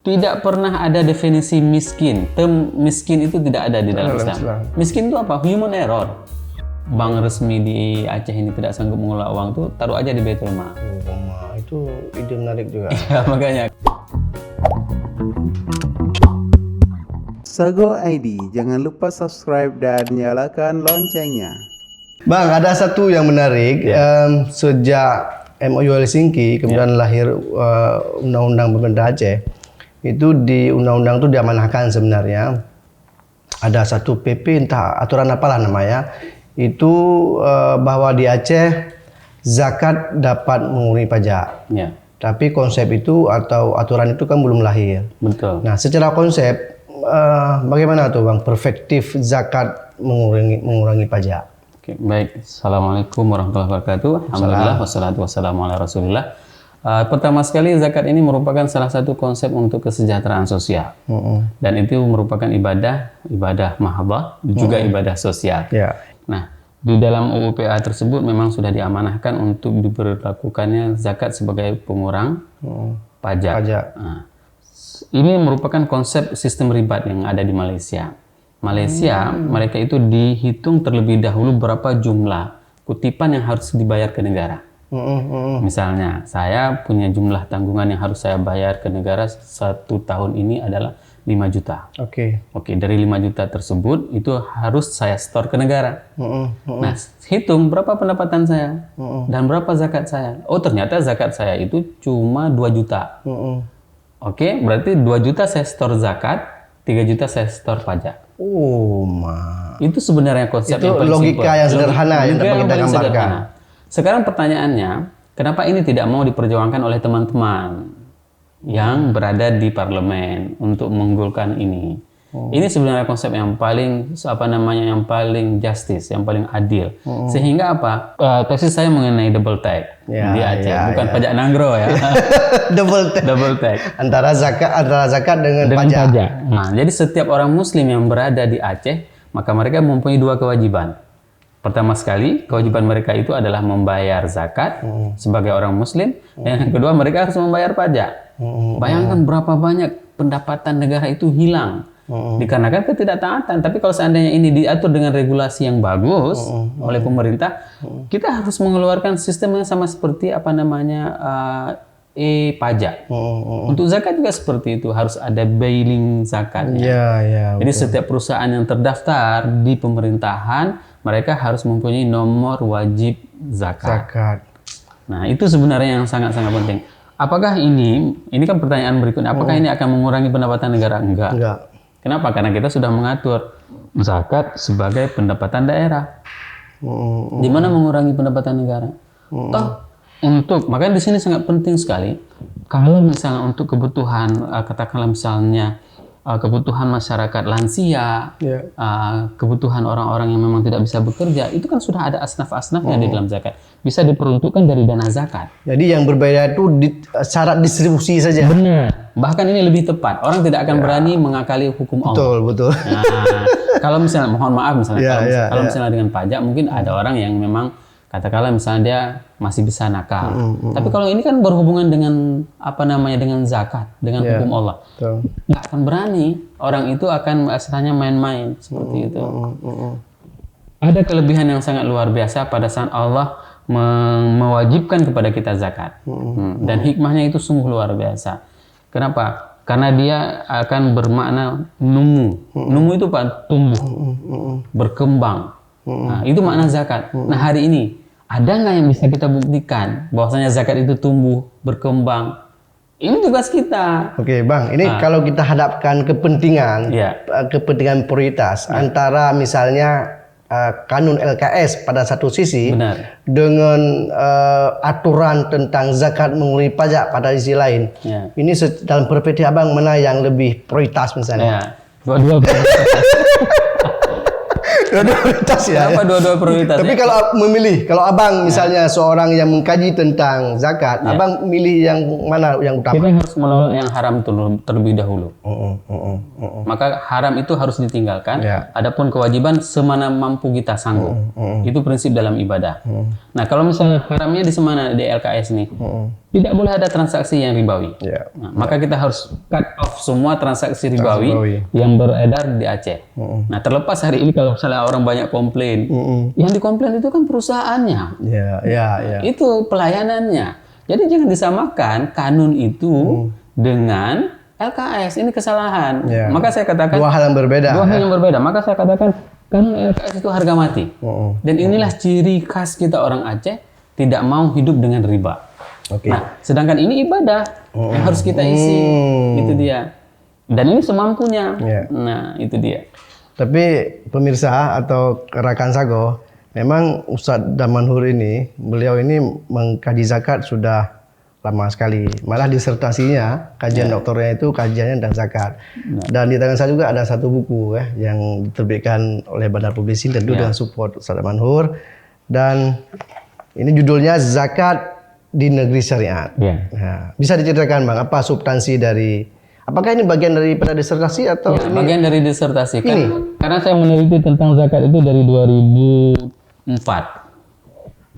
Tidak pernah ada definisi miskin. Term miskin itu tidak ada di dalam Islam. Miskin itu apa? Human error. Bank resmi di Aceh ini tidak sanggup mengelola uang tuh, taruh aja di Baitul Mal. Itu ide menarik juga. Ya, makanya. Sago ID, jangan lupa subscribe dan nyalakan loncengnya. Bang, ada satu yang menarik. Sejak MOU Helsinki, kemudian lahir Undang-Undang Pemerintah Aceh. Itu di undang-undang itu diamanahkan sebenarnya. Ada satu PP, entah aturan apalah namanya. Itu bahwa di Aceh zakat dapat mengurangi pajak. Ya. Tapi konsep itu atau aturan itu kan belum lahir. Betul. Nah, secara konsep bagaimana tuh Bang perspektif zakat mengurangi pajak? Oke, baik. Assalamualaikum warahmatullahi wabarakatuh. Alhamdulillah wassalatu wassalamu ala Rasulillah. Pertama sekali zakat ini merupakan salah satu konsep untuk kesejahteraan sosial. Dan itu merupakan ibadah mahabbah, juga ibadah sosial. Ya. Nah, di dalam UU PA tersebut memang sudah diamanahkan untuk diberlakukannya zakat sebagai pengurang pajak. Nah, ini merupakan konsep sistem ribat yang ada di Malaysia. Malaysia, mereka itu dihitung terlebih dahulu berapa jumlah kutipan yang harus dibayar ke negara. Misalnya, saya punya jumlah tanggungan yang harus saya bayar ke negara 1 tahun ini adalah 5 juta. Oke, dari 5 juta tersebut itu harus saya store ke negara. Nah, hitung berapa pendapatan saya dan berapa zakat saya. Oh, ternyata zakat saya itu cuma 2 juta. Oke, berarti 2 juta saya store zakat, 3 juta saya store pajak. Itu sebenarnya konsep itu yang paling logika simpel. Yang sederhana yang dapat kita gambarkan. Sekarang pertanyaannya, kenapa ini tidak mau diperjuangkan oleh teman-teman yang berada di parlemen untuk menggolkan ini? Ini sebenarnya konsep yang paling yang paling justice, yang paling adil. Sehingga apa? Tesis saya mengenai double tax di Aceh, bukan pajak nanggro ya. double tax. Antara zakat dengan pajak. Nah, jadi setiap orang muslim yang berada di Aceh, maka mereka mempunyai 2 kewajiban. Pertama sekali, kewajiban mereka itu adalah membayar zakat sebagai orang muslim. Dan yang kedua, mereka harus membayar pajak. Bayangkan berapa banyak pendapatan negara itu hilang. Dikarenakan ketidaktaatan. Tapi kalau seandainya ini diatur dengan regulasi yang bagus oleh pemerintah, kita harus mengeluarkan sistem yang sama seperti pajak. Untuk zakat juga seperti itu, harus ada bailing zakatnya. Jadi setiap perusahaan yang terdaftar di pemerintahan, mereka harus mempunyai nomor wajib zakat. Nah, itu sebenarnya yang sangat-sangat penting. Apakah ini kan pertanyaan berikutnya, apakah ini akan mengurangi pendapatan negara? Enggak. Kenapa? Karena kita sudah mengatur zakat sebagai pendapatan daerah. Di mana mengurangi pendapatan negara? Makanya di sini sangat penting sekali. Kalau misalnya untuk kebutuhan, katakanlah misalnya kebutuhan masyarakat lansia, kebutuhan orang-orang yang memang tidak bisa bekerja, itu kan sudah ada asnaf-asnafnya di dalam zakat. Bisa diperuntukkan dari dana zakat. Jadi yang berbeda itu syarat distribusi saja. Benar. Bahkan ini lebih tepat. Orang tidak akan berani mengakali hukum Allah. Betul. Nah, kalau misalnya, mohon maaf misalnya, kalau misalnya dengan pajak, mungkin ada orang yang memang katakanlah misalnya dia masih bisa nakal. Tapi kalau ini kan berhubungan dengan dengan zakat, dengan hukum Allah. Nggak akan berani. Orang itu akan asalnya main-main seperti itu. Ada kelebihan yang sangat luar biasa pada saat Allah mewajibkan kepada kita zakat. Dan hikmahnya itu sungguh luar biasa. Kenapa? Karena dia akan bermakna numu. Numu itu Pak, tumbuh, berkembang. Nah, itu makna zakat. Nah, hari ini ada nggak yang bisa kita buktikan bahwasanya zakat itu tumbuh, berkembang? Ini tugas kita. Oke, Bang. Ini kalau kita hadapkan kepentingan prioritas antara misalnya kanun LKS pada satu sisi, dengan aturan tentang zakat mengurangi pajak pada sisi lain. Ini dalam perspektif Abang mana yang lebih prioritas misalnya? Dua-dua prioritas ya. Kenapa dua-dua prioritas? Tapi kalau memilih, kalau Abang misalnya seorang yang mengkaji tentang zakat, Abang milih yang mana yang utama? Kita harus menolak yang haram terlebih dahulu. Maka haram itu harus ditinggalkan. Adapun kewajiban semana mampu kita sanggup. Itu prinsip dalam ibadah. Nah, kalau misalnya haramnya di mana di LKS nih? tidak boleh ada transaksi yang ribawi. Ya. Nah, maka kita harus cut off semua transaksi ribawi yang beredar di Aceh. Nah, terlepas hari ini kalau misalnya orang banyak komplain, yang dikomplain itu kan perusahaannya. Ya. Itu pelayanannya. Jadi jangan disamakan kanun itu dengan LKS. Ini kesalahan. Ya. Maka saya katakan Dua hal yang berbeda. Dua hal yang berbeda. Maka saya katakan kanun LKS itu harga mati. Dan inilah ciri khas kita orang Aceh, tidak mau hidup dengan riba. Oke. Nah, sedangkan ini ibadah yang harus kita isi. Itu dia. Dan ini semampunya. Ya. Nah, itu dia. Tapi pemirsa atau rekan Sago, memang Ustadz Damanhur ini, beliau ini mengkaji zakat sudah lama sekali. Malah disertasinya, kajian doktornya itu kajiannya dan zakat. Dan di tangan saya juga ada satu buku yang diterbitkan oleh Bandar Publishing, tentu dengan support Ustadz Damanhur. Dan ini judulnya Zakat di Negeri Syariat. Nah, bisa diceritakan Bang, apa substansi dari, apakah ini bagian daripada disertasi atau ini bagian dari disertasi kan? Karena saya meneliti tentang zakat itu dari 2004.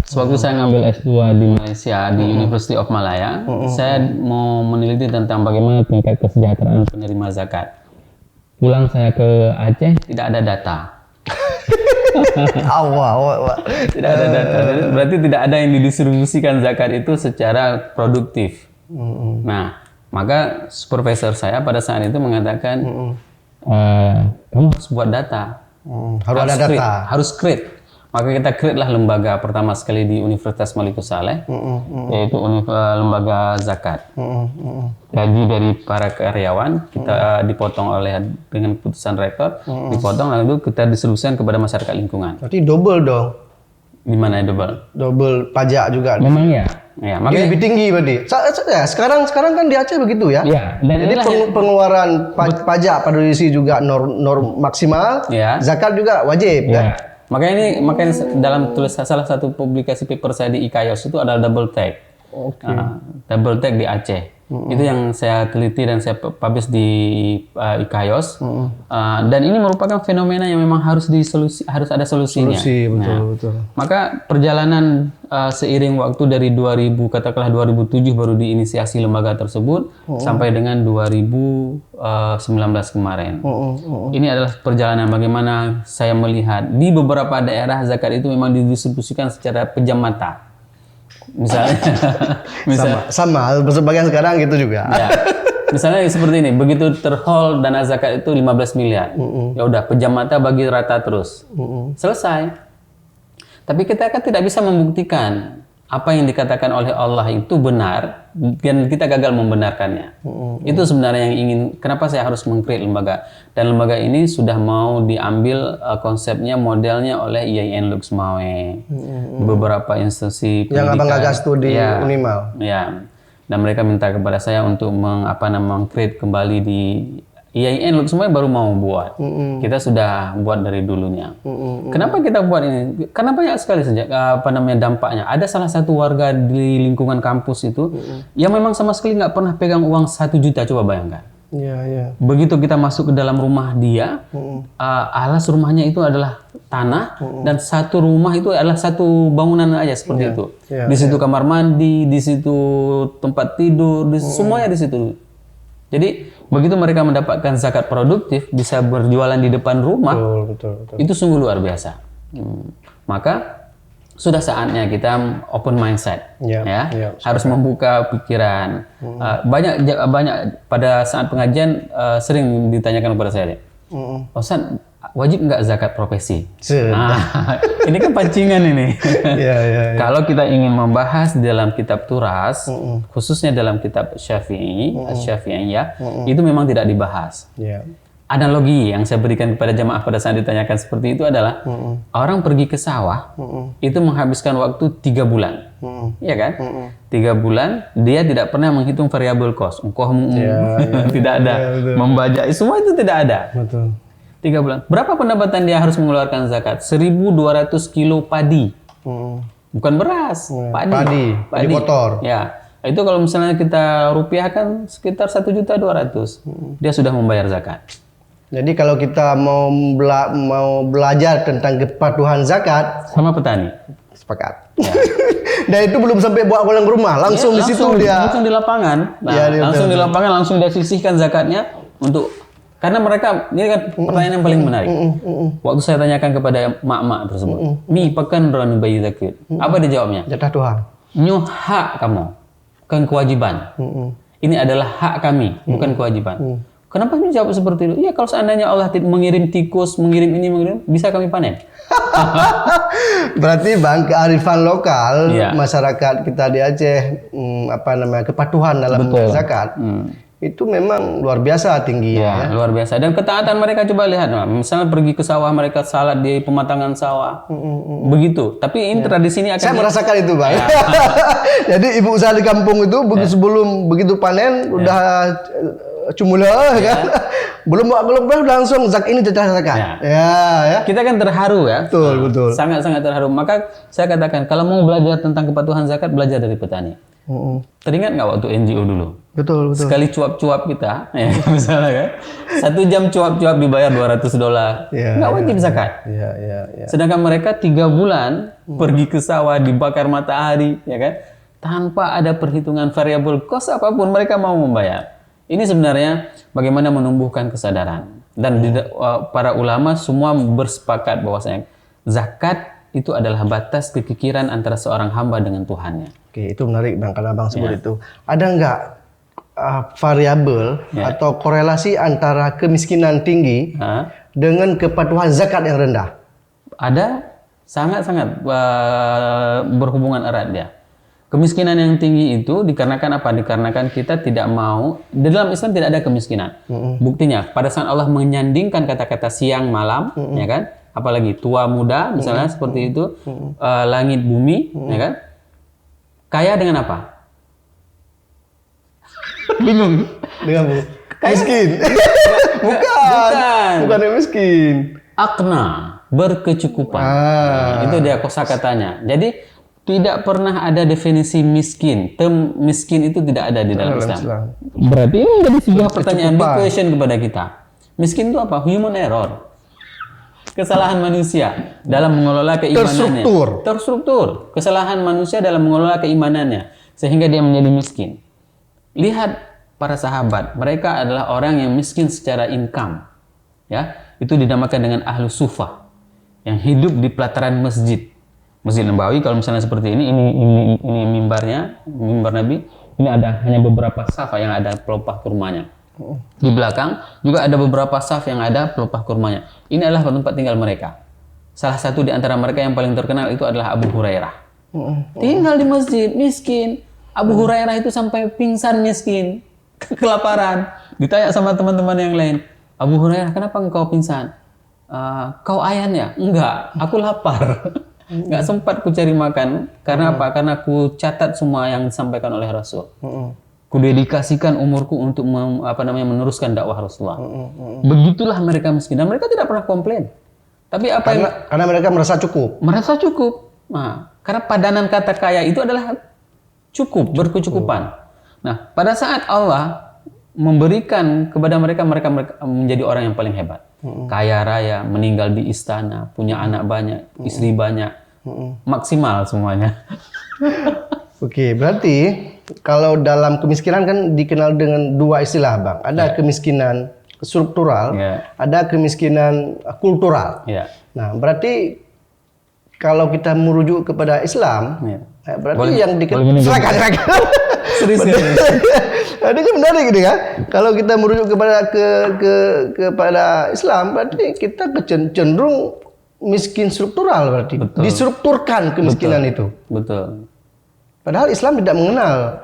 Sewaktu saya ngambil S2 di Malaysia di University of Malaya, saya mau meneliti tentang bagaimana tingkat kesejahteraan penerima zakat. Pulang saya ke Aceh, tidak ada data. Tidak ada data. Berarti tidak ada yang didistribusikan zakat itu secara produktif. Nah, maka supervisor saya pada saat itu mengatakan, kamu harus buat data. harus ada data. Harus create. Maka kita create lah lembaga pertama sekali di Universitas Malikus Saleh, yaitu lembaga zakat. Gaji dari para karyawan kita dipotong dengan putusan rektor, dipotong lalu kita distribusikan kepada masyarakat lingkungan. Berarti double dong. Gimana double? Double pajak juga. Memang ya. Ya, makanya lebih tinggi berarti. Sekarang kan di Aceh begitu ya. Dan jadi pengeluaran pajak pada diisi juga norm maksimal, zakat juga wajib kan. Makanya dalam salah satu publikasi paper saya di IKAYOS itu adalah double tag. Double tag di Aceh. Itu yang saya teliti dan saya publish di IKAYOS. Dan ini merupakan fenomena yang memang harus ada solusinya. Betul. Maka perjalanan seiring waktu dari 2007 baru diinisiasi lembaga tersebut sampai dengan 2019 kemarin. Ini adalah perjalanan bagaimana saya melihat di beberapa daerah zakat itu memang didistribusikan secara pejam mata. Misalnya sama sebagian sekarang gitu juga. Misalnya seperti ini, begitu terhol dana zakat itu 15 miliar. Ya udah pejam mata bagi rata terus. Selesai. Tapi kita kan tidak bisa membuktikan apa yang dikatakan oleh Allah itu benar dan kita gagal membenarkannya. Itu sebenarnya yang ingin, kenapa saya harus meng-create lembaga. Dan lembaga ini sudah mau diambil konsepnya, modelnya oleh IAIN Lux Mawai, beberapa institusi yang abang gagas tuh di Unimal. Ya. Dan mereka minta kepada saya untuk meng-create kembali di IAIN Lux Mawai baru mau buat. Kita sudah buat dari dulunya. Kenapa kita buat ini? Karena banyak sekali dampaknya. Ada salah satu warga di lingkungan kampus itu yang memang sama sekali nggak pernah pegang uang 1 juta, coba bayangkan. Begitu kita masuk ke dalam rumah dia, alas rumahnya itu adalah tanah dan satu rumah itu adalah satu bangunan aja seperti itu. Di situ kamar mandi, di situ tempat tidur, semuanya di situ. Jadi begitu mereka mendapatkan zakat produktif, bisa berjualan di depan rumah, betul. Itu sungguh luar biasa. Maka sudah saatnya kita open mindset, harus membuka pikiran. Banyak pada saat pengajian sering ditanyakan kepada saya, Ustaz, wajib nggak zakat profesi? Ini kan pancingan ini. Kalau kita ingin membahas dalam kitab Turas, khususnya dalam kitab Syafi'i, itu memang tidak dibahas. Analogi yang saya berikan kepada jamaah pada saat ditanyakan seperti itu adalah orang pergi ke sawah itu menghabiskan waktu 3 bulan, ya kan? 3 bulan dia tidak pernah menghitung variable cost, tidak ada, membajak semua itu tidak ada. 3 bulan. Berapa pendapatan dia harus mengeluarkan zakat? 1.200 kilo padi, bukan beras, padi kotor. Ya. Itu kalau misalnya kita rupiahkan sekitar 1.200.000, dia sudah membayar zakat. Jadi kalau kita mau belajar tentang kepatuhan zakat sama petani, Sepakat. Dan itu belum sampai bawa pulang ke rumah, langsung di situ dia. Langsung di lapangan. Nah, Ya, langsung di lapangan langsung dia sisihkan zakatnya untuk karena mereka ini kan pertanyaan yang paling menarik. Waktu saya tanyakan kepada mak-mak tersebut, "Mi pakan ranu bayi zakat?" Apa dia jawabnya? Jatah Tuhan. Nyo hak kamu, bukan kewajiban. Ini adalah hak kami, bukan kewajiban. Kenapa kami jawab seperti itu? Ya kalau seandainya Allah mengirim tikus, mengirim ini, mengirim, bisa kami panen. Berarti Bang, kearifan lokal Iya. masyarakat kita di Aceh, kepatuhan dalam zakat, itu memang luar biasa tingginya. Ya, luar biasa. Dan ketaatan mereka coba lihat, misalnya pergi ke sawah mereka salat di pematangan sawah, begitu. Tapi ini tradisi ini akan Saya merasakan itu, Bang. Jadi ibu usaha di kampung itu sebelum begitu panen udah cumula kan. Belum bawa gelombang langsung ini jatah zakat. Ya. Kita kan terharu ya. Betul. Sangat-sangat terharu. Maka saya katakan kalau mau belajar tentang kepatuhan zakat, belajar dari petani. Teringat nggak waktu NGO dulu? Betul. Sekali cuap-cuap kita, ya, misalnya kan, 1 jam cuap-cuap dibayar $200, nggak wajib zakat. Iya. Sedangkan mereka 3 bulan pergi ke sawah, dibakar matahari, ya kan, tanpa ada perhitungan variabel cost apapun mereka mau membayar. Ini sebenarnya bagaimana menumbuhkan kesadaran dan para ulama semua bersepakat bahwasanya zakat itu adalah batas kekikiran antara seorang hamba dengan Tuhannya. Oke, itu menarik Bang, karena Bang sebut itu. Ada nggak variabel atau korelasi antara kemiskinan tinggi dengan kepatuhan zakat yang rendah? Ada, sangat-sangat berhubungan erat dia. Kemiskinan yang tinggi itu dikarenakan apa? Dikarenakan kita tidak mau, di dalam Islam tidak ada kemiskinan. Buktinya, pada saat Allah menyandingkan kata-kata siang malam, ya kan? Apalagi tua muda, misalnya seperti itu, langit bumi, ya kan? Kaya dengan apa? Bingung. Dengan miskin. Bukan yang miskin. Akna, berkecukupan. Itu dia kosakatanya. Jadi tidak pernah ada definisi miskin. Term miskin itu tidak ada di dalam Islam. Berarti ini menjadi sebuah pertanyaan big question kepada kita. Miskin itu apa? Human error. Kesalahan manusia dalam mengelola keimanannya. Terstruktur. Kesalahan manusia dalam mengelola keimanannya sehingga dia menjadi miskin. Lihat para sahabat, mereka adalah orang yang miskin secara income. Ya, itu dinamakan dengan ahlu sufah yang hidup di pelataran masjid. Masjid Nabawi kalau misalnya seperti ini mimbarnya, mimbar Nabi, ini ada hanya beberapa saf yang ada pelepah kurmanya. Di belakang juga ada beberapa saf yang ada pelepah kurmanya. Ini adalah tempat tinggal mereka. Salah satu di antara mereka yang paling terkenal itu adalah Abu Hurairah. Tinggal di masjid, miskin. Abu Hurairah itu sampai pingsan miskin, kelaparan. Ditanya sama teman-teman yang lain, Abu Hurairah, kenapa engkau pingsan? Kau ayan ya? Enggak, aku lapar. Nggak sempat ku cari makan. Karena apa? Karena ku catat semua yang disampaikan oleh Rasul. Ku dedikasikan umurku untuk meneruskan dakwah Rasulullah. Begitulah mereka miskin. Dan mereka tidak pernah komplain. Tapi karena mereka merasa cukup. Merasa cukup. Nah, karena padanan kata kaya itu adalah cukup, berkecukupan. Nah, pada saat Allah memberikan kepada mereka menjadi orang yang paling hebat. Kaya raya, meninggal di istana, punya anak banyak, istri banyak, maksimal semuanya. Oke, berarti kalau dalam kemiskinan kan dikenal dengan 2 istilah Bang. Ada kemiskinan struktural, ada kemiskinan kultural. Nah, berarti kalau kita merujuk kepada Islam, berarti yang dikenal serius kan? Ini kan menarik gitu kan? Kalau kita merujuk kepada Islam, berarti kita cenderung miskin struktural berarti. Distrukturkan kemiskinan itu. Betul. Padahal Islam tidak mengenal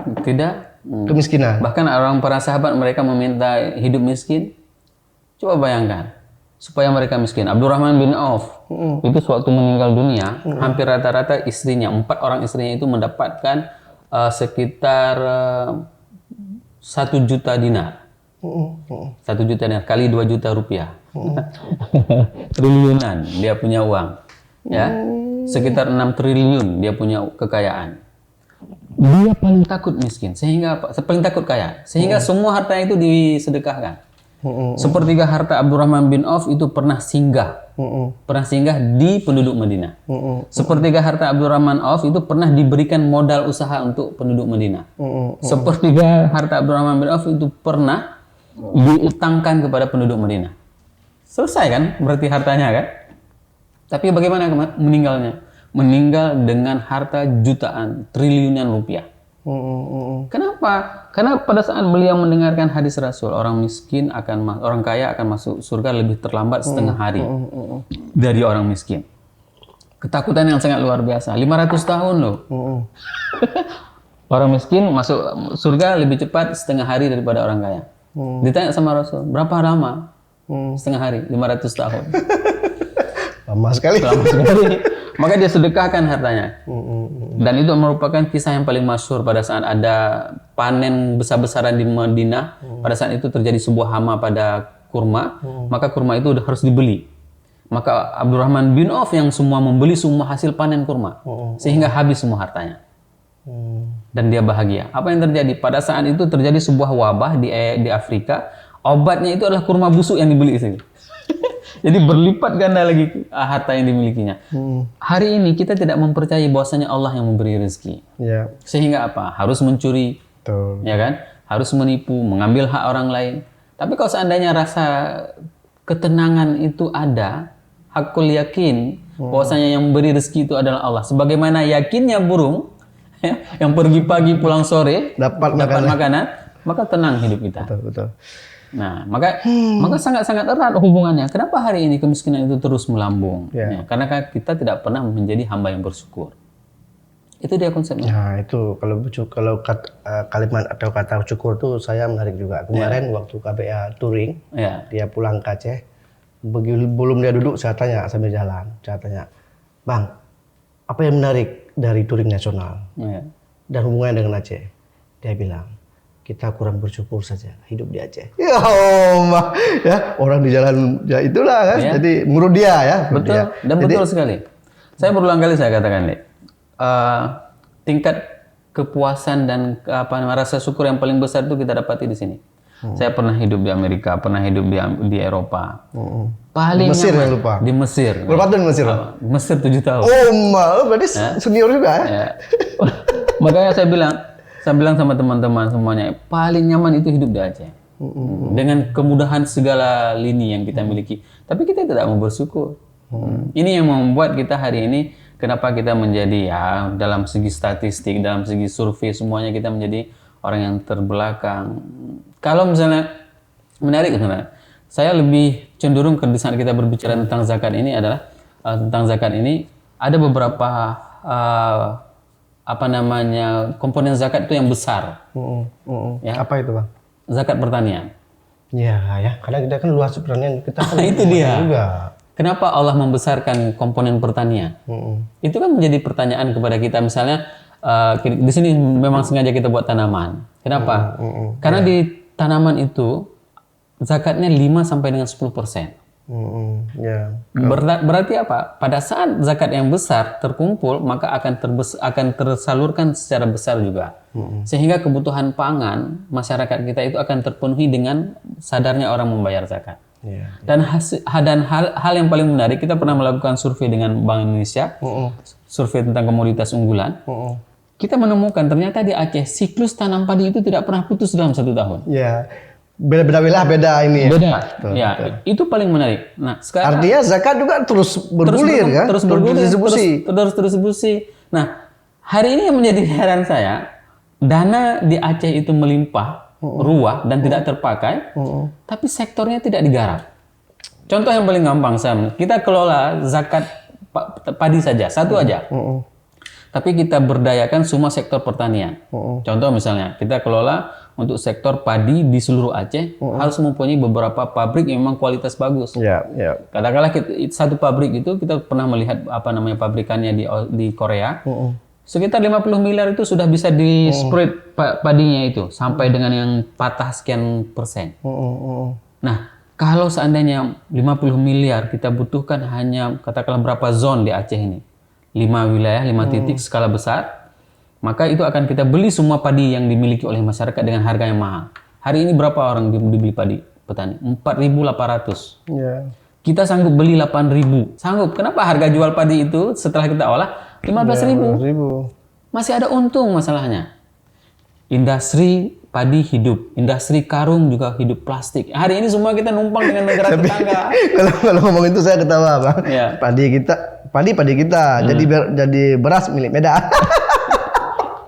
kemiskinan. Bahkan para sahabat mereka meminta hidup miskin. Coba bayangkan, supaya mereka miskin. Abdurrahman bin Auf itu sewaktu meninggal dunia, hampir rata-rata istrinya, 4 orang istrinya itu mendapatkan sekitar 1 juta dinar. 1 juta dinar kali 2 juta rupiah. Triliunan dia punya uang. Ya. Sekitar 6 triliun dia punya kekayaan. Dia paling takut miskin, sehingga apa? Paling takut kaya, sehingga semua harta itu disedekahkan. Sepertiga harta Abdurrahman bin Auf itu pernah singgah di penduduk Madinah. Sepertiga harta Abdurrahman Auf itu pernah diberikan modal usaha untuk penduduk Madinah. Sepertiga harta Abdurrahman bin Auf itu pernah diutangkan kepada penduduk Madinah. Selesai kan berarti hartanya kan? Tapi bagaimana meninggalnya? Meninggal dengan harta jutaan, triliunan rupiah. Kenapa? Karena pada saat beliau mendengarkan hadis Rasul, orang kaya akan masuk surga lebih terlambat setengah hari dari orang miskin. Ketakutan yang sangat luar biasa. 500 tahun loh. Orang miskin masuk surga lebih cepat setengah hari daripada orang kaya. Ditanya sama Rasul, berapa lama? Setengah hari, 500 tahun. Lama sekali. Lama sekali. Maka dia sedekahkan hartanya. Dan itu merupakan kisah yang paling masyhur pada saat ada panen besar-besaran di Madinah. Pada saat itu terjadi sebuah hama pada kurma, maka kurma itu harus dibeli. Maka Abdurrahman bin Auf yang semua membeli semua hasil panen kurma, sehingga habis semua hartanya. Dan dia bahagia. Apa yang terjadi? Pada saat itu terjadi sebuah wabah di Afrika. Obatnya itu adalah kurma busuk yang dibeli itu. Jadi berlipat ganda lagi harta yang dimilikinya. Hari ini kita tidak mempercayai bahwasanya Allah yang memberi rezeki. Ya. Sehingga apa? Harus mencuri, ya kan? Harus menipu, mengambil hak orang lain. Tapi kalau seandainya rasa ketenangan itu ada, hakul yakin bahwasanya yang memberi rezeki itu adalah Allah. Sebagaimana yakinnya burung yang pergi pagi pulang sore dapat makanan, maka tenang hidup kita. Betul. Nah, maka sangat-sangat erat hubungannya. Kenapa hari ini kemiskinan itu terus melambung? Ya, karena kita tidak pernah menjadi hamba yang bersyukur. Itu dia konsepnya. Nah, itu kalau kalimat atau kata syukur itu saya menarik juga. Kemarin waktu KBA touring, dia pulang ke Aceh, belum dia duduk, saya tanya sambil jalan, Bang, apa yang menarik dari touring nasional dan hubungannya dengan Aceh? Dia bilang, kita kurang bersyukur saja hidup di Aceh. Ya, orang di jalan ya itulah kan. Jadi menurut dia ya. Betul. Dan betul sekali. Saya berulang kali saya katakan, tingkat kepuasan dan rasa syukur yang paling besar itu kita dapati di sini. Saya pernah hidup di Amerika, pernah hidup di Eropa. Paling di Mesir nyaman, yang lupa. Di Mesir. Berapa tahun di Mesir? Mesir 7 tahun. Berarti senior juga ya. Makanya saya bilang sama teman-teman semuanya, paling nyaman itu hidup di Aceh. Dengan kemudahan segala lini yang kita miliki. Tapi kita tidak mau bersyukur. Ini yang membuat kita hari ini, kenapa kita menjadi dalam segi statistik, dalam segi survei, semuanya kita menjadi orang yang terbelakang. Kalau misalnya, menarik sebenarnya, saya lebih cenderung di saat kita berbicara tentang zakat ini adalah, ada beberapa komponen zakat itu yang besar. Ya. Apa itu, Bang? Zakat pertanian. Ya, karena kita kan luas pertanian, kita kan itu dia. Juga. Kenapa Allah membesarkan komponen pertanian? Itu kan menjadi pertanyaan kepada kita. Misalnya di sini memang sengaja kita buat tanaman. Kenapa? Karena di tanaman itu zakatnya 5 sampai dengan 10%. Berarti apa? Pada saat zakat yang besar terkumpul, maka akan tersalurkan secara besar juga. Sehingga kebutuhan pangan masyarakat kita itu akan terpenuhi dengan sadarnya orang membayar zakat. Dan hal yang paling menarik, kita pernah melakukan survei dengan Bank Indonesia, survei tentang komoditas unggulan. Kita menemukan ternyata di Aceh siklus tanam padi itu tidak pernah putus dalam 1 tahun. Ya. Beda ini. Beda. Itu paling menarik. Nah, sekarang artinya zakat juga terus bergulir kan? Terus distribusi. Nah, hari ini yang menjadi heran saya, dana di Aceh itu melimpah ruah dan tidak terpakai, tapi sektornya tidak digarap. Contoh yang paling gampang, Sam, kita kelola zakat padi saja, satu aja. Tapi kita berdayakan semua sektor pertanian. Contoh misalnya, kita kelola untuk sektor padi di seluruh Aceh harus mempunyai beberapa pabrik yang memang kualitas bagus. Katakanlah satu pabrik itu kita pernah melihat pabrikannya di Korea. Sekitar 50 miliar itu sudah bisa di spread padinya itu sampai dengan yang patah sekian persen. Nah, kalau seandainya 50 miliar kita butuhkan hanya katakanlah berapa zone di Aceh ini? 5 wilayah, 5 titik skala besar, maka itu akan kita beli semua padi yang dimiliki oleh masyarakat dengan harga yang mahal. Hari ini berapa orang dibeli padi? petani 4.800. Ya. Kita sanggup beli 8.000. Sanggup. Kenapa harga jual padi itu setelah kita olah 15.000? 15.000. Masih ada untung masalahnya. Industri padi hidup, industri karung juga hidup plastik. Hari ini semua kita numpang dengan negara tetangga. Kalau ngomong itu saya ketawa, Bang. Ya. Padi kita, jadi beras milik Medan.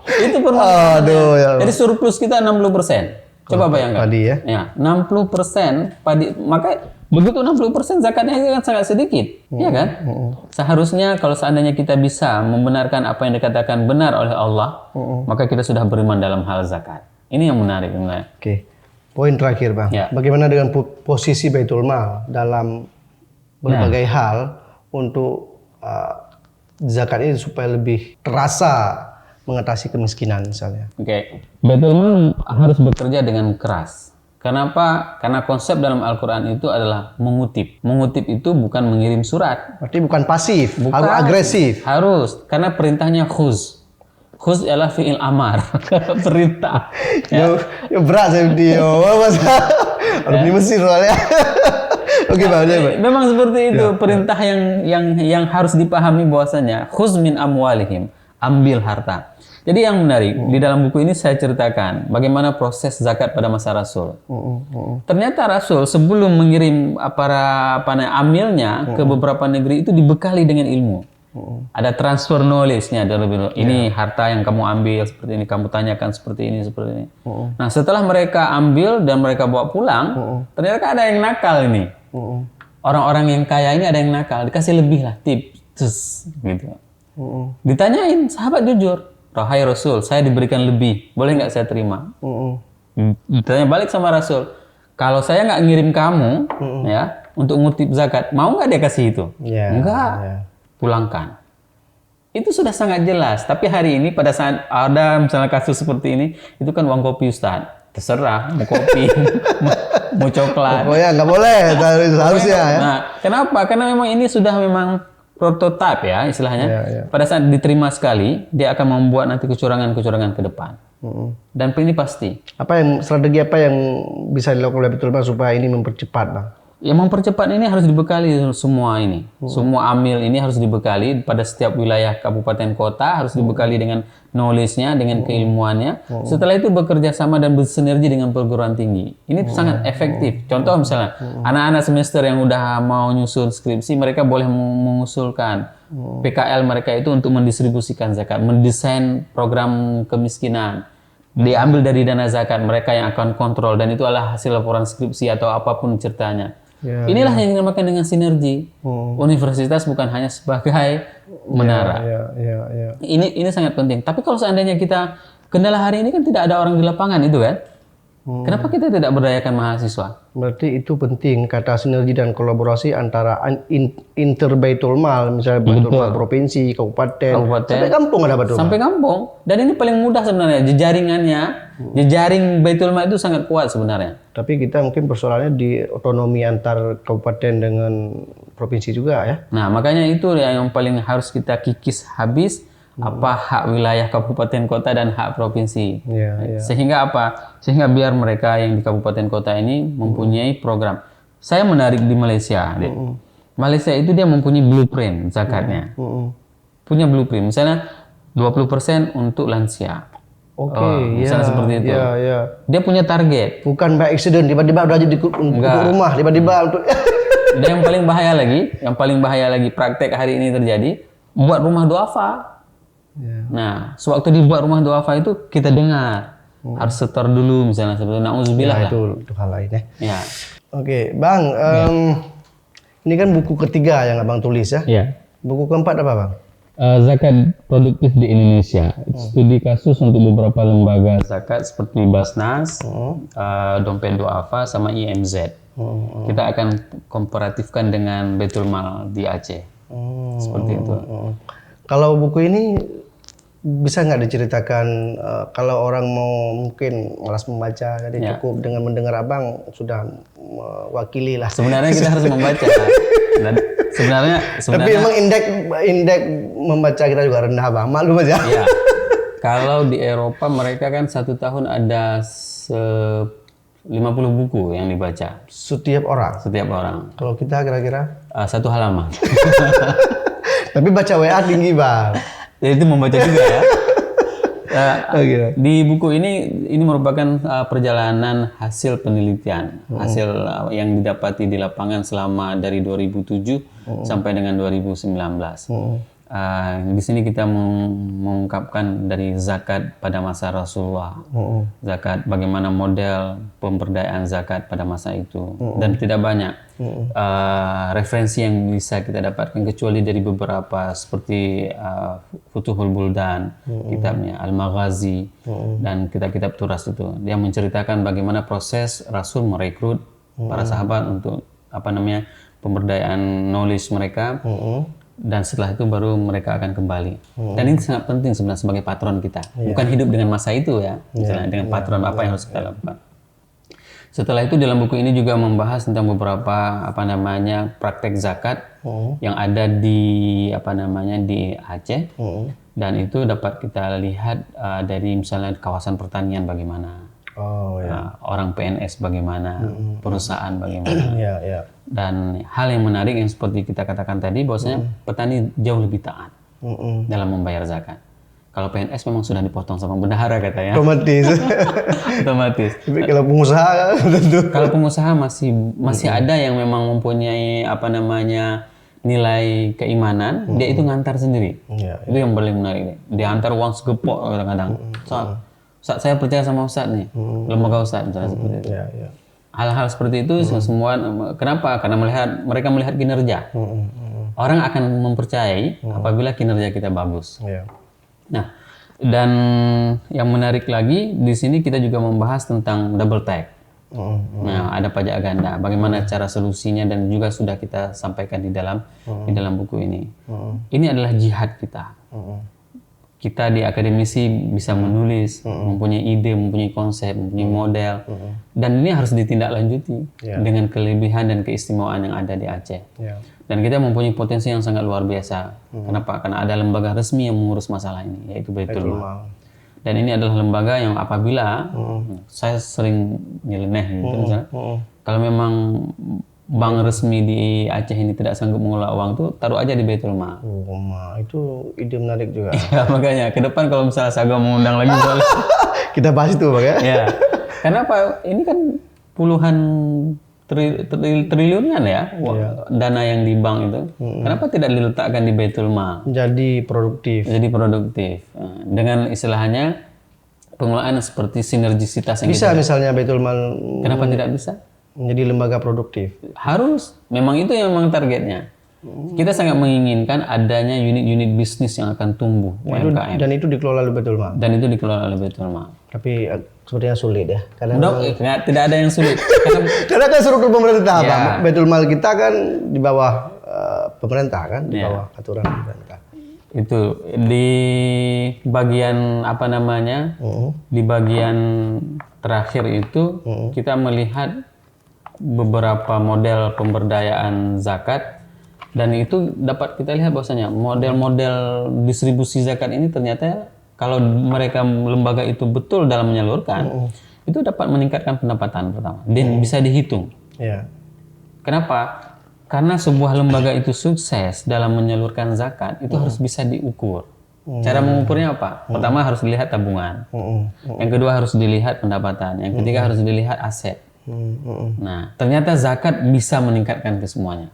Itu permasalahannya. Aduh, ya. Jadi surplus kita 60%. Coba bayangkan. Padi ya. Ya, 60% padi. Maka begitu 60% zakatnya kan sangat sedikit. Iya kan? Seharusnya kalau seandainya kita bisa membenarkan apa yang dikatakan benar oleh Allah, maka kita sudah beriman dalam hal zakat. Ini yang menarik. Oke. Poin terakhir, Bang. Ya. Bagaimana dengan posisi Baitul Mal dalam berbagai hal untuk zakat ini supaya lebih terasa mengatasi kemiskinan misalnya. Oke. Baitul Mal harus bekerja dengan keras. Kenapa? Karena konsep dalam Al-Quran itu adalah mengutip. Mengutip itu bukan mengirim surat. Berarti bukan pasif, Bukan. harus agresif. Harus. Karena perintahnya khuz. Khuz adalah fi'il amar. Perintah. Ya. Berat saya dia. Harus di Mesir soalnya. Oke, Bang. Memang seperti itu. Perintah yang harus dipahami bahwasanya khuz min amwalihim. Ambil harta. Jadi yang menarik, di dalam buku ini saya ceritakan bagaimana proses zakat pada masa Rasul. Ternyata Rasul sebelum mengirim para amilnya ke beberapa negeri itu dibekali dengan ilmu. Ada transfer knowledge-nya. Ini harta yang kamu ambil, seperti ini, kamu tanyakan seperti ini, seperti ini. Nah, setelah mereka ambil dan mereka bawa pulang, ternyata ada yang nakal ini. Orang-orang yang kaya ini ada yang nakal, dikasih lebih lah, tips, gitu. Ditanyain, sahabat jujur, "Wahai Rasul, saya diberikan lebih, boleh nggak saya terima?" Ditanya balik sama Rasul, "Kalau saya nggak ngirim kamu, ya, untuk ngutip zakat, mau nggak dia kasih itu?" Enggak. Pulangkan. Itu sudah sangat jelas. Tapi hari ini pada saat ada misalnya kasus seperti ini, itu kan uang kopi, Ustaz. Terserah, mau kopi, mau coklat. Oh ya, nggak boleh, harusnya ya. Nah, kenapa? Karena memang ini sudah memang prototipe ya istilahnya. Pada saat diterima sekali, dia akan membuat nanti kecurangan-kecurangan ke depan. Dan ini pasti. Strategi apa yang bisa dilakukan oleh Baitul Mal supaya ini mempercepat, Bang? Yang mempercepat ini harus dibekali semua ini. Semua amil ini harus dibekali pada setiap wilayah kabupaten kota, harus dibekali dengan knowledge-nya, dengan keilmuannya. Setelah itu bekerja sama dan bersinergi dengan perguruan tinggi. Ini sangat efektif. Contoh misalnya, anak-anak semester yang udah mau nyusun skripsi, mereka boleh mengusulkan PKL mereka itu untuk mendistribusikan zakat, mendesain program kemiskinan. Diambil dari dana zakat, mereka yang akan kontrol, dan itu adalah hasil laporan skripsi atau apapun ceritanya. Inilah yang dinamakan dengan sinergi. Universitas bukan hanya sebagai menara. Ini sangat penting. Tapi kalau seandainya kita, kendala hari ini kan tidak ada orang di lapangan itu kan. Kenapa kita tidak berdayakan mahasiswa? Berarti itu penting, kata sinergi dan kolaborasi antara inter Baitul Mal, misalnya Baitul Mal provinsi, kabupaten, sampai kampung ada Baitul Mal. Sampai kampung. Dan ini paling mudah sebenarnya, jejaringannya, jejaring Baitul Mal itu sangat kuat sebenarnya. Tapi kita mungkin persoalannya di otonomi antar kabupaten dengan provinsi juga ya. Nah, makanya itu yang paling harus kita kikis habis. Apa hak wilayah kabupaten kota dan hak provinsi. Sehingga apa? Sehingga biar mereka yang di kabupaten kota ini mempunyai program. Saya menarik di Malaysia. Malaysia itu dia mempunyai blueprint zakatnya. Punya blueprint. Misalnya 20% untuk lansia. Misalnya seperti itu. Dia punya target. Bukan by accident, tiba-tiba udah jadi untuk rumah, tiba-tiba untuk. Dan yang paling bahaya lagi praktek hari ini terjadi, buat rumah duafa. Nah, sewaktu dibuat rumah duafa itu kita dengar harus setor dulu misalnya seperti na'udzubillah lah. Itu hal lain ya. Ya. Oke, Bang, ini kan buku ketiga yang Abang tulis ya. Buku keempat apa, Bang? Zakat produktif di Indonesia. Studi kasus untuk beberapa lembaga zakat seperti Basnas, Dompet Duafa sama IMZ. Kita akan komparatifkan dengan Baitul Mal di Aceh. Seperti itu. Kalau buku ini bisa nggak diceritakan, kalau orang mau mungkin malas membaca, jadi cukup dengan mendengar Abang sudah mewakili lah. Sebenarnya kita harus membaca. Sebenarnya tapi emang indeks membaca kita juga rendah, Bang. Maklum aja. Ya. Kalau di Eropa mereka kan 1 tahun ada 50 buku yang dibaca Setiap orang. setiap orang. Kalau kita kira-kira? 1 halaman. Tapi baca WA tinggi, Bang. Jadi itu membaca juga ya. Oke. Di buku ini merupakan perjalanan hasil penelitian, hasil yang didapati di lapangan selama dari 2007 sampai dengan 2019. Di sini kita mengungkapkan dari zakat pada masa Rasulullah, zakat bagaimana model pemberdayaan zakat pada masa itu, dan tidak banyak referensi yang bisa kita dapatkan kecuali dari beberapa seperti Futuhul Buldan, kitabnya Al-Maghazi, dan kitab-kitab Turas itu yang menceritakan bagaimana proses Rasul merekrut para sahabat untuk pemberdayaan knowledge mereka. Dan setelah itu baru mereka akan kembali. Dan ini sangat penting sebenarnya sebagai patron kita. Bukan hidup dengan masa itu ya, misalnya dengan patron apa yang harus kita lakukan. Setelah itu dalam buku ini juga membahas tentang beberapa praktek zakat yang ada di di Aceh. Dan itu dapat kita lihat dari misalnya kawasan pertanian bagaimana. Orang PNS bagaimana, perusahaan bagaimana. Dan hal yang menarik yang seperti kita katakan tadi bahwasanya petani jauh lebih taat dalam membayar zakat. Kalau PNS memang sudah dipotong sama bendahara katanya. Otomatis. Tapi kalau pengusaha tentu. Kalau pengusaha masih ada yang memang mempunyai nilai keimanan, dia itu ngantar sendiri. Itu yang paling menarik. Dia antar uang segepok kadang-kadang. Ustaz, saya percaya sama Ustaz nih, lembaga Ustaz misalnya seperti itu. Hal-hal seperti itu semua, kenapa? Karena mereka melihat kinerja. Orang akan mempercayai apabila kinerja kita bagus. Nah, dan yang menarik lagi di sini kita juga membahas tentang double tax. Nah, ada pajak ganda. Bagaimana cara solusinya dan juga sudah kita sampaikan di dalam buku ini. Ini adalah jihad kita. Kita di akademisi bisa menulis, mempunyai ide, mempunyai konsep, mempunyai model, dan ini harus ditindaklanjuti dengan kelebihan dan keistimewaan yang ada di Aceh. Dan kita mempunyai potensi yang sangat luar biasa. Kenapa? Karena ada lembaga resmi yang mengurus masalah ini, yaitu Baitul Mal. Dan ini adalah lembaga yang apabila saya sering nyeleneh gitu misalnya, kalau memang bank resmi di Aceh ini tidak sanggup mengelola uang itu, taruh aja di Baitul Mal. Itu ide menarik juga. Ya, makanya ke depan kalau misalnya Saga mengundang lagi soalnya. Kita bahas itu, Bang ya. Ya. Karena apa? Ini kan puluhan triliunan ya dana yang di bank itu. Kenapa tidak diletakkan di Baitul Mal? Jadi produktif. Dengan istilahnya pengelolaan seperti sinergisitas yang bisa misalnya Baitul Mal. Kenapa tidak bisa? Menjadi lembaga produktif. Harus. Memang itu yang memang targetnya. Kita sangat menginginkan adanya unit-unit bisnis yang akan tumbuh. UMKM. Dan itu dikelola oleh Baitul Mal. Tapi sepertinya sulit ya. Karena tidak ada yang sulit. Karena kan struktur pemerintah Pak. Baitul Mal kita kan di bawah pemerintah kan, di bawah aturan pemerintah. Itu di bagian di bagian terakhir itu kita melihat beberapa model pemberdayaan zakat, dan itu dapat kita lihat bahwasanya model-model distribusi zakat ini ternyata kalau mereka lembaga itu betul dalam menyalurkan, itu dapat meningkatkan pendapatan pertama dan bisa dihitung. Kenapa? Karena sebuah lembaga itu sukses dalam menyalurkan zakat itu harus bisa diukur. Cara mengukurnya apa? Pertama harus dilihat tabungan, yang kedua harus dilihat pendapatan, yang ketiga harus dilihat aset. Nah, ternyata zakat bisa meningkatkan kesemuanya.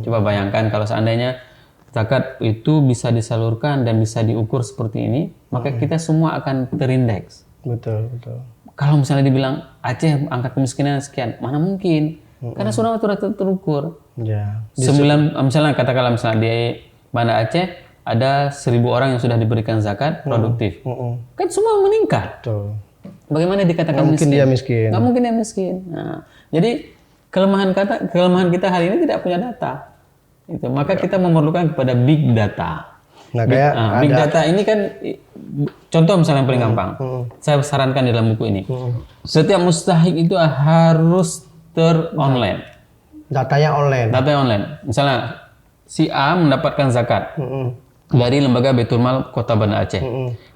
Coba bayangkan kalau seandainya zakat itu bisa disalurkan dan bisa diukur seperti ini, maka kita semua akan terindeks. Betul. Kalau misalnya dibilang Aceh angka kemiskinan sekian, mana mungkin? Karena sudah terukur. Misalnya katakanlah di Banda Aceh ada 1.000 orang yang sudah diberikan zakat produktif, kan semua meningkat. Betul. Bagaimana dikatakan miskin? Dia miskin. Nggak mungkin dia miskin. Nah, jadi kelemahan kita hari ini tidak punya data. Itu. Maka kita memerlukan kepada big data. Nah, big data ini kan contoh misalnya yang paling gampang. Saya sarankan di dalam buku ini. Setiap mustahik itu harus online. Datanya online. Misalnya si A mendapatkan zakat dari lembaga Baitul Mal Kota Banda Aceh.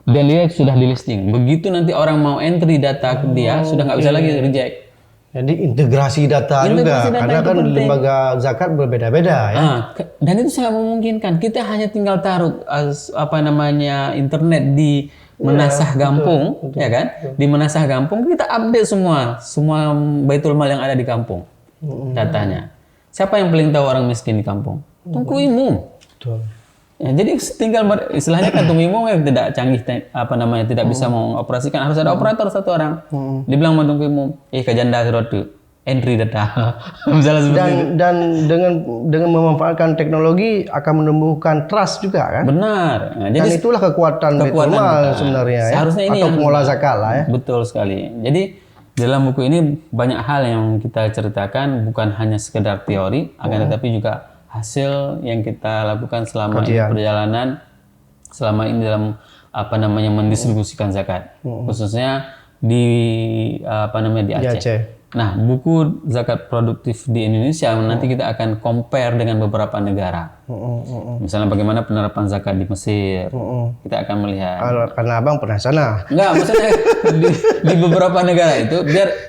Dan dia sudah di listing. Begitu nanti orang mau entry data dia sudah nggak bisa lagi reject. Jadi integrasi data juga, karena kan lembaga zakat berbeda-beda ya. Dan itu sangat memungkinkan. Kita hanya tinggal taruh internet di Menasah Gampung, ya kan? Di Menasah Gampung kita update semua Baitul Mal yang ada di kampung datanya. Siapa yang paling tahu orang miskin di kampung? Tungku Imum. Betul. Ya, jadi tinggal istilahnya kan Tungku Imum yang tidak canggih tidak bisa mengoperasikan, harus ada operator satu orang. Dibilang sama Tungku Imum, kajanda serotu, entry data. Misalnya seperti itu. Dan dengan memanfaatkan teknologi akan menumbuhkan trust juga kan? Benar. Nah, jadi itulah kekuatan Baitul Mal sebenarnya ya. Seharusnya ini atau pengelola zakat lah ya. Betul sekali. Jadi dalam buku ini banyak hal yang kita ceritakan, bukan hanya sekedar teori, akan tetapi juga hasil yang kita lakukan selama ini perjalanan, selama ini dalam mendistribusikan zakat, khususnya di di Aceh. Nah, buku zakat produktif di Indonesia nanti kita akan compare dengan beberapa negara. Misalnya bagaimana penerapan zakat di Mesir. Kita akan melihat. Karena Abang pernah sana. Enggak, maksudnya di beberapa negara itu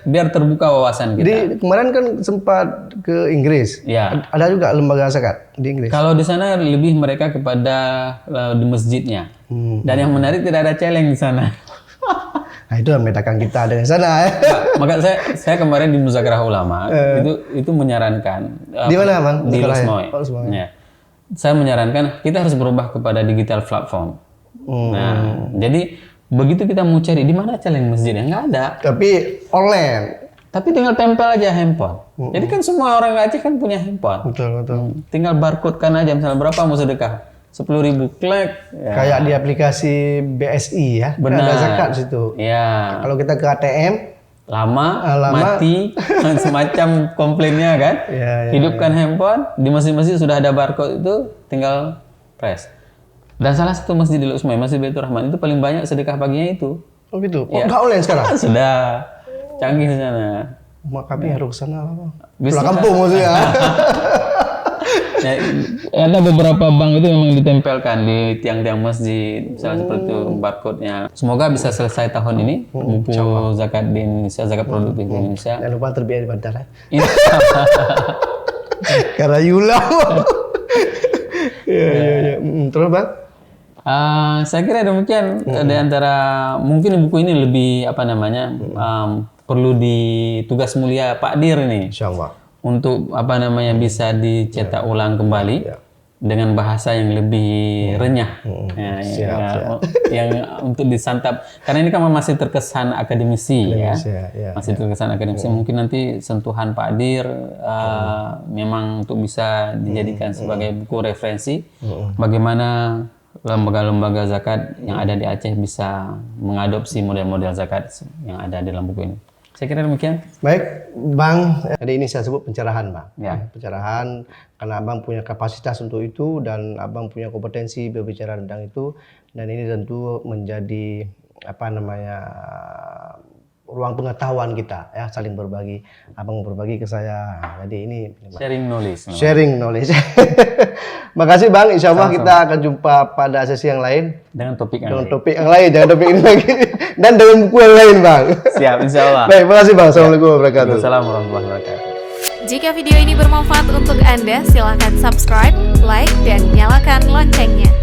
biar terbuka wawasan kita. Di kemarin kan sempat ke Inggris. Ya. Ada juga lembaga zakat di Inggris. Kalau di sana lebih mereka kepada di masjidnya. Dan yang menarik tidak ada celeng di sana. Nah, itu yang membedakan kita dengan sana ya. Maka saya kemarin di Muzakarah Ulama itu menyarankan di mana Bang? Di Losmoy. Ya. Saya menyarankan kita harus berubah kepada digital platform. Nah, jadi begitu kita mau cari di mana celeng masjidnya nggak ada. Tapi online. Tapi tinggal tempel aja handphone. Jadi kan semua orang Aceh kan punya handphone. Betul. Tinggal barcode kan aja misalnya berapa mau sedekah. 10.000 klik. Ya. Kayak di aplikasi BSI ya. Benar. Ada zakat di situ. Ya. Kalau kita ke ATM lama, mati, semacam komplainnya kan. Hidupkan handphone, di masjid-masjid sudah ada barcode itu, tinggal press. Dan salah satu masjid di Losmoy, Masjid Baitur Rahman itu paling banyak sedekah paginya itu. Oh gitu. Oh, nggak online sekarang? Sudah. Canggih di sana. Kami harus ke sana. Pulang kampung maksudnya. Ya, ada beberapa bank itu memang ditempelkan di tiang-tiang masjid, misalnya seperti itu barcode-nya. Semoga bisa selesai tahun ini buku zakat di Indonesia, zakat produktif di Indonesia. Jangan lupa terbit di bandara. Insya Karena Yulau. Ya. Terus Bang? Saya kira demikian. Di antara mungkin buku ini lebih perlu di tugas mulia Pak Dir ini. Insyaallah. Untuk bisa dicetak ulang kembali dengan bahasa yang lebih renyah, yang untuk disantap. Karena ini kan masih terkesan akademisi ya. Masih terkesan akademisi. Mungkin nanti sentuhan Pak Dir memang untuk bisa dijadikan sebagai buku referensi. Bagaimana lembaga-lembaga zakat yang ada di Aceh bisa mengadopsi model-model zakat yang ada dalam buku ini. Saya kira demikian. Baik, Bang. Jadi ini saya sebut pencerahan, Bang. Ya. Pencerahan karena Abang punya kapasitas untuk itu dan Abang punya kompetensi berbicara tentang itu. Dan ini tentu menjadi ruang pengetahuan kita ya, saling berbagi. Abang berbagi ke saya. Jadi ini sharing knowledge. Sharing knowledge. Makasih Bang. Insyaallah kita akan jumpa pada sesi yang lain dengan topik yang lain. Jangan topik ini lagi. Dan dengan buku yang lain, Bang. Siap, insyaallah. Baik, makasih Bang. Assalamualaikum warahmatullahi wabarakatuh. Waalaikumsalam warahmatullahi wabarakatuh. Jika video ini bermanfaat untuk Anda, silakan subscribe, like, dan nyalakan loncengnya.